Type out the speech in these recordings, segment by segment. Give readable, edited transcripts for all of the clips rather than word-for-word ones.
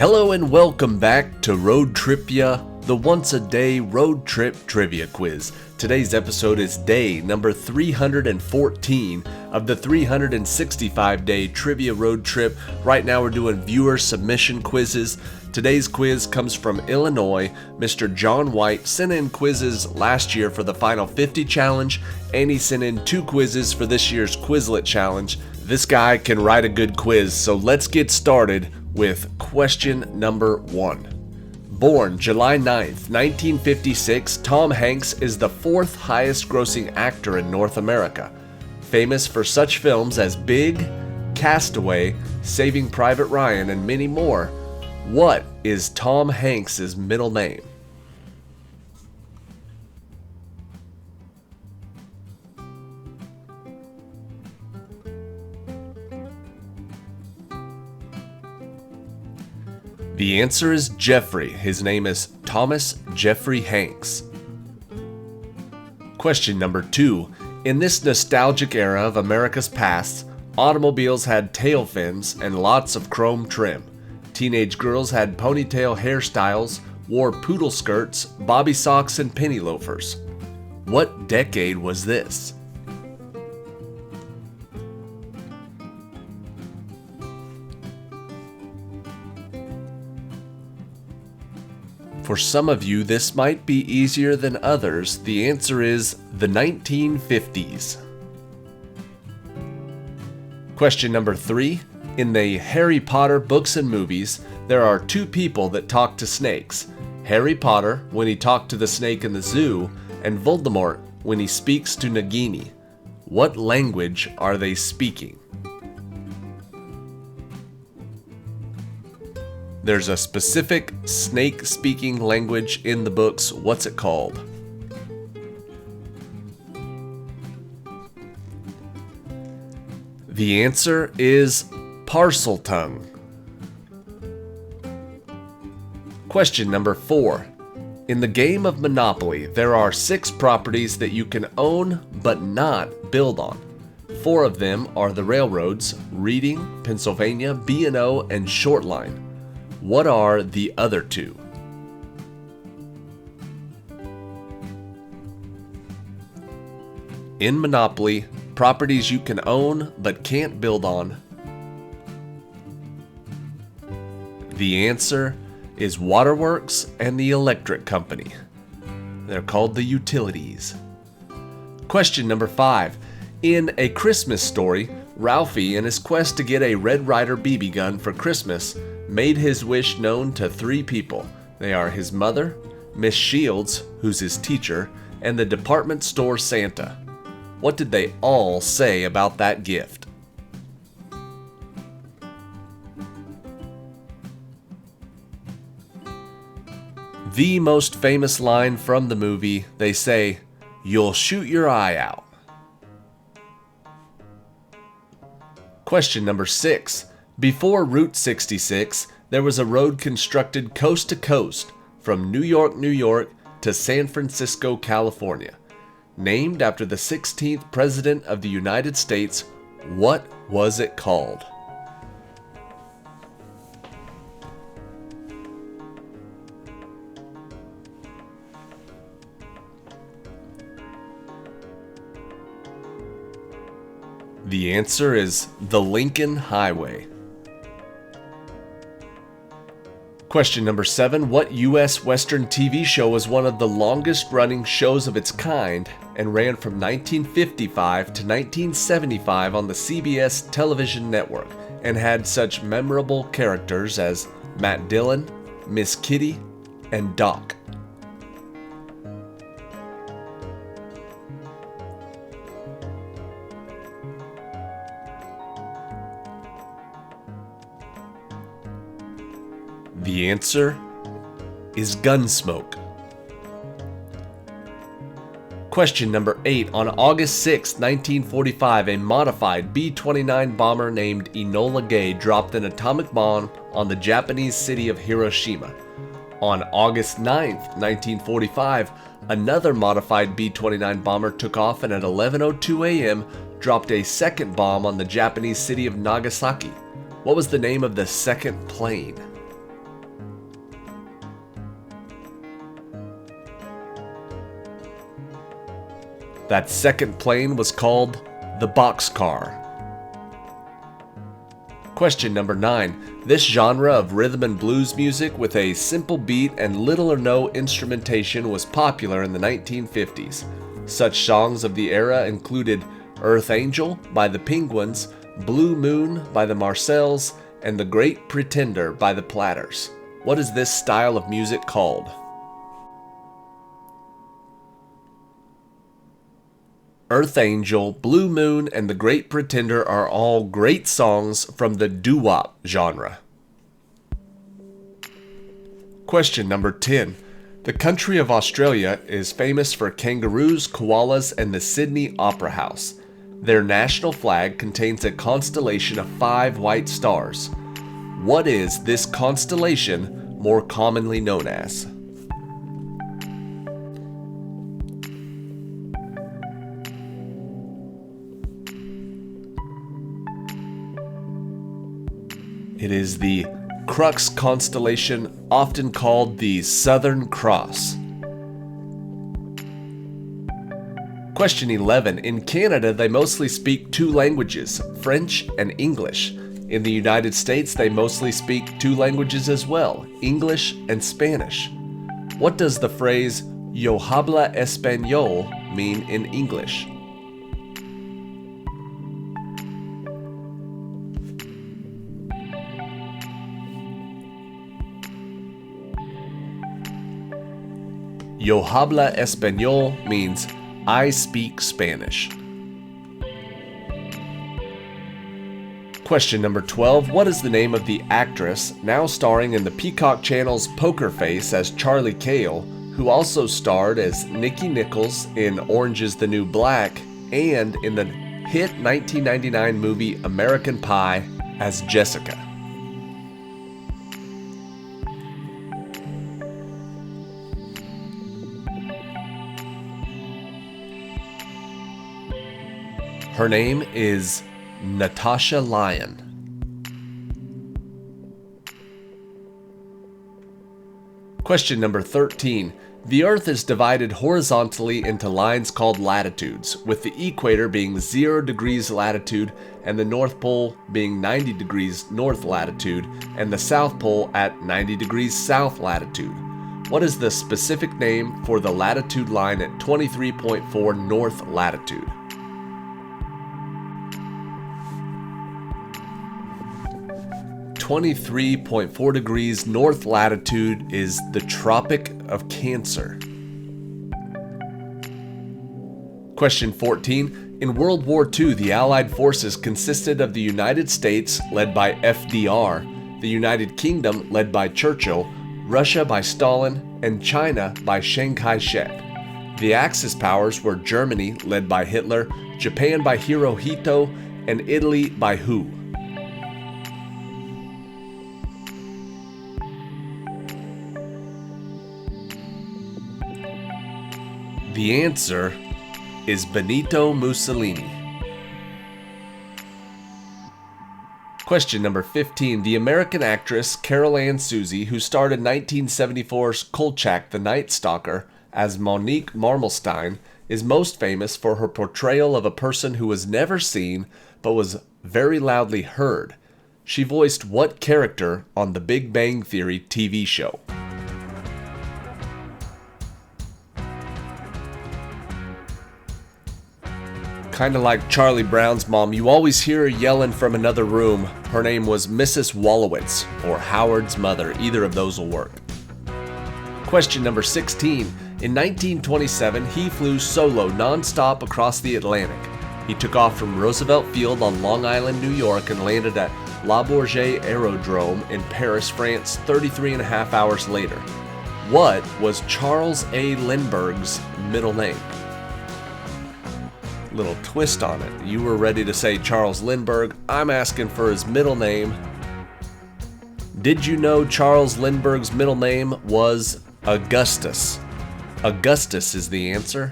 Hello and welcome back to ROADTRIpVIA, the once-a-day road trip trivia quiz. Today's episode is day number 314 of the 365-day trivia road trip. Right now we're doing viewer submission quizzes. Today's quiz comes from Illinois. Mr. John White sent in quizzes last year for the Final 50 challenge, and he sent in 2 quizzes for this year's Quizlet challenge. This guy can write a good quiz, so let's get started with question number 1. Born July 9th, 1956, Tom Hanks is the 4th highest grossing actor in North America, famous for such films as Big, Castaway, Saving Private Ryan, and many more. What is Tom Hanks' middle name? The answer is Jeffrey. His name is Thomas Jeffrey Hanks. Question number 2. In this nostalgic era of America's past, automobiles had tail fins and lots of chrome trim. Teenage girls had ponytail hairstyles, wore poodle skirts, bobby socks, and penny loafers. What decade was this? For some of you, this might be easier than others. The answer is the 1950s. Question number 3. In the Harry Potter books and movies, there are 2 people that talk to snakes. Harry Potter when he talked to the snake in the zoo, and Voldemort when he speaks to Nagini. What language are they speaking? There's a specific snake-speaking language in the books. What's it called? The answer is Parseltongue. Question number 4. In the game of Monopoly, there are 6 properties that you can own but not build on. 4 of them are the railroads, Reading, Pennsylvania, B&O, and Shortline. What are the other 2? In Monopoly, properties you can own but can't build on. The answer is Waterworks and the Electric Company. They're called the utilities. Question number 5. In A Christmas Story, Ralphie, in his quest to get a Red Ryder BB gun for Christmas, made his wish known to 3 people. They are his mother, Miss Shields, who's his teacher, and the department store Santa. What did they all say about that gift? The most famous line from the movie, they say, "You'll shoot your eye out." Question number 6. Before Route 66, there was a road constructed coast to coast from New York, New York to San Francisco, California. Named after the 16th President of the United States, what was it called? The answer is the Lincoln Highway. Question number 7. What U.S. Western TV show was one of the longest running shows of its kind and ran from 1955 to 1975 on the CBS television network and had such memorable characters as Matt Dillon, Miss Kitty, and Doc? The answer is Gunsmoke. Question number 8. On August 6, 1945, a modified B-29 bomber named Enola Gay dropped an atomic bomb on the Japanese city of Hiroshima. On August 9, 1945, another modified B-29 bomber took off and at 11:02 a.m. dropped a second bomb on the Japanese city of Nagasaki. What was the name of the second plane? That second plane was called the boxcar. Question number 9. This genre of rhythm and blues music with a simple beat and little or no instrumentation was popular in the 1950s. Such songs of the era included Earth Angel by the Penguins, Blue Moon by the Marcells, and The Great Pretender by the Platters. What is this style of music called? Earth Angel, Blue Moon, and The Great Pretender are all great songs from the doo-wop genre. Question number 10. The country of Australia is famous for kangaroos, koalas, and the Sydney Opera House. Their national flag contains a constellation of 5 white stars. What is this constellation more commonly known as? It is the Crux constellation, often called the Southern Cross. Question 11. In Canada, they mostly speak 2 languages, French and English. In the United States, they mostly speak 2 languages as well, English and Spanish. What does the phrase "Yo habla español" mean in English? Yo habla español means I speak Spanish. Question number 12. What is the name of the actress now starring in the Peacock Channel's Poker Face as Charlie Cale, who also starred as Nikki Nichols in Orange is the New Black and in the hit 1999 movie American Pie as Jessica? Her name is Natasha Lyonne. Question number 13. The Earth is divided horizontally into lines called latitudes, with the equator being 0 degrees latitude and the North Pole being 90 degrees north latitude and the South Pole at 90 degrees south latitude. What is the specific name for the latitude line at 23.4 north latitude? .4 degrees north latitude is the Tropic of Cancer. Question 14. In World War II, the Allied forces consisted of the United States, led by FDR, the United Kingdom, led by Churchill, Russia by Stalin, and China by Chiang Kai-shek. The Axis powers were Germany, led by Hitler, Japan by Hirohito, and Italy by who? The answer is Benito Mussolini. Question number 15. The American actress Carol Ann Suzy, who starred in 1974's Kolchak the Night Stalker as Monique Marmelstein, is most famous for her portrayal of a person who was never seen but was very loudly heard. She voiced what character on the Big Bang Theory TV show? Kinda like Charlie Brown's mom, you always hear her yelling from another room. Her name was Mrs. Wolowitz, or Howard's mother. Either of those will work. Question number 16. In 1927, he flew solo non-stop across the Atlantic. He took off from Roosevelt Field on Long Island, New York, and landed at Le Bourget Aerodrome in Paris, France, 33 and a half hours later. What was Charles A. Lindbergh's middle name? Little twist on it. You were ready to say Charles Lindbergh. I'm asking for his middle name. Did you know Charles Lindbergh's middle name was Augustus? Augustus is the answer.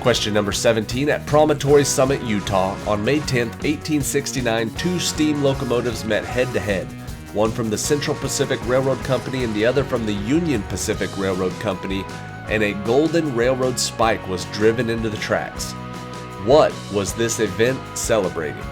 Question number 17. At Promontory Summit, Utah, on May 10, 1869, 2 steam locomotives met head-to-head. One from the Central Pacific Railroad Company and the other from the Union Pacific Railroad Company. and a golden railroad spike was driven into the tracks. What was this event celebrating?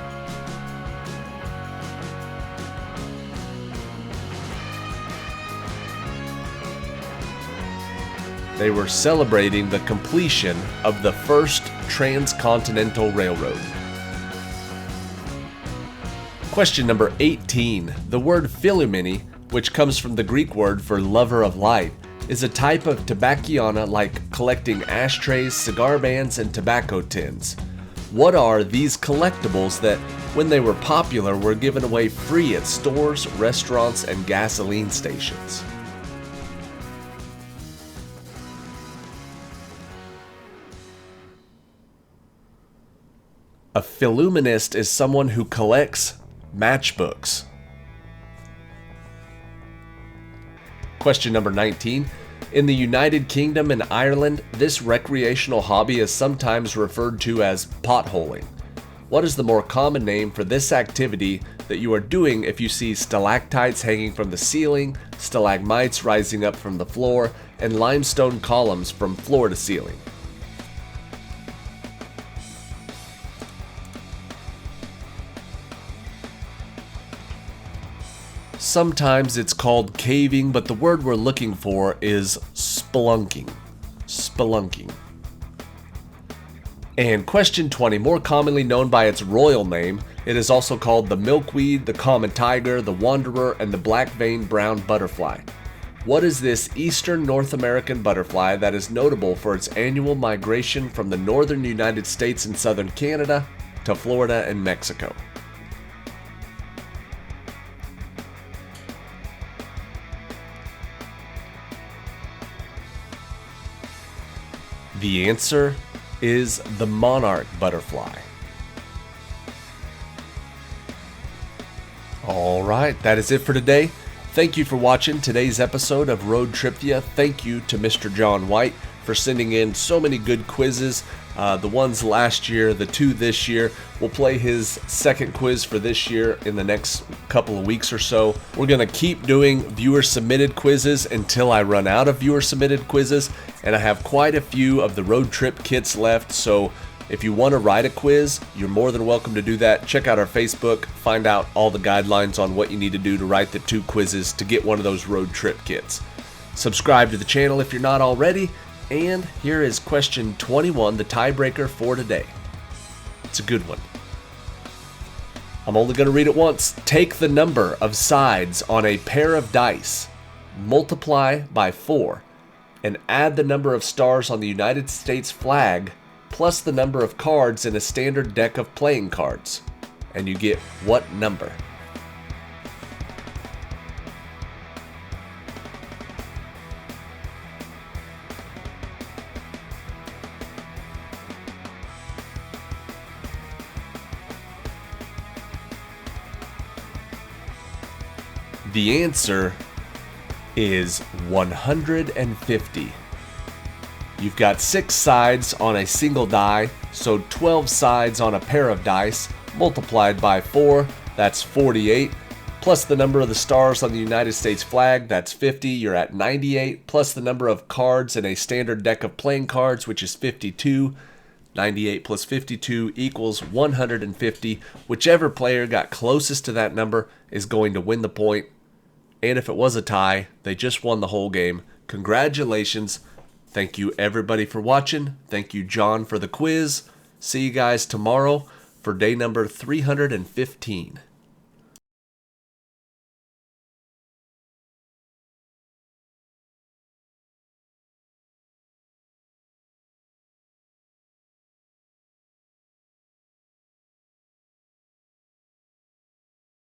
They were celebrating the completion of the first transcontinental railroad. Question number 18. The word philumene, which comes from the Greek word for lover of light, is a type of tobacconista like collecting ashtrays, cigar bands, and tobacco tins. What are these collectibles that, when they were popular, were given away free at stores, restaurants, and gasoline stations? A philumenist is someone who collects matchbooks. Question number 19. In the United Kingdom and Ireland, this recreational hobby is sometimes referred to as potholing. What is the more common name for this activity that you are doing if you see stalactites hanging from the ceiling, stalagmites rising up from the floor, and limestone columns from floor to ceiling? Sometimes it's called caving, but the word we're looking for is spelunking. Spelunking. And question 20, more commonly known by its royal name, it is also called the milkweed, the common tiger, the wanderer, and the black-veined brown butterfly. What is this eastern North American butterfly that is notable for its annual migration from the northern United States and southern Canada to Florida and Mexico? The answer is the monarch butterfly. Alright, that is it for today. Thank you for watching today's episode of Road TRIpVIA. Thank you to Mr. John White for sending in so many good quizzes. The ones last year, the two this year. We'll play his second quiz for this year in the next couple of weeks or so. We're going to keep doing viewer-submitted quizzes until I run out of viewer-submitted quizzes, and I have quite a few of the road trip kits left, so if you want to write a quiz, you're more than welcome to do that. Check out our Facebook, find out all the guidelines on what you need to do to write the 2 quizzes to get one of those road trip kits. Subscribe to the channel if you're not already. And here is question 21, the tiebreaker for today. It's a good one. I'm only going to read it once. Take the number of sides on a pair of dice, multiply by 4, and add the number of stars on the United States flag plus the number of cards in a standard deck of playing cards. And you get what number? The answer is 150. You've got 6 sides on a single die, so 12 sides on a pair of dice, multiplied by 4, that's 48, plus the number of the stars on the United States flag, that's 50, you're at 98, plus the number of cards in a standard deck of playing cards, which is 52. 98 plus 52 equals 150. Whichever player got closest to that number is going to win the point. And if it was a tie, they just won the whole game. Congratulations. Thank you everybody for watching. Thank you John for the quiz. See you guys tomorrow for day number 315.